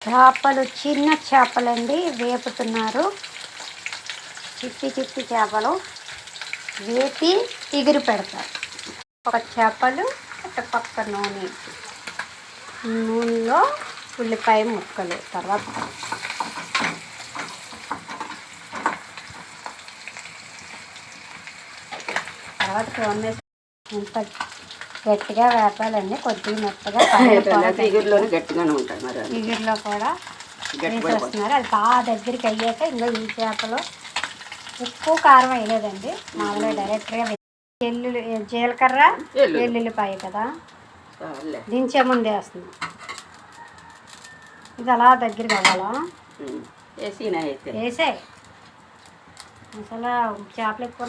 చేపలు చిన్న చేపలండి వేపుతున్నారు. చిట్టి చిట్టి చేపలు వేపి ఎగిరి పెడతారు. ఒక చేపలు ఒక పక్క నూనెలో ఉల్లిపాయ ముక్కలు తర్వాత ఇంత గట్టిగా వేపాలండి. కొద్దిగా మెత్తగా గట్టిగానే ఉంటాయి. మరి ఇగురులో కూడా వేసేస్తున్నారు. అది బాగా దగ్గరికి అయ్యాక ఇంకా ఈ చేపలు ఉప్పు కారం వేయలేదండి. మామూలుగా డైరెక్ట్గా జీలకర్ర వెల్లుల్లిపాయ కదా దించే ముందు వేస్తున్నాం. ఇది అలా దగ్గరికి అవ్వాలా వేసాయి. అసలు చేపలు ఎక్కువ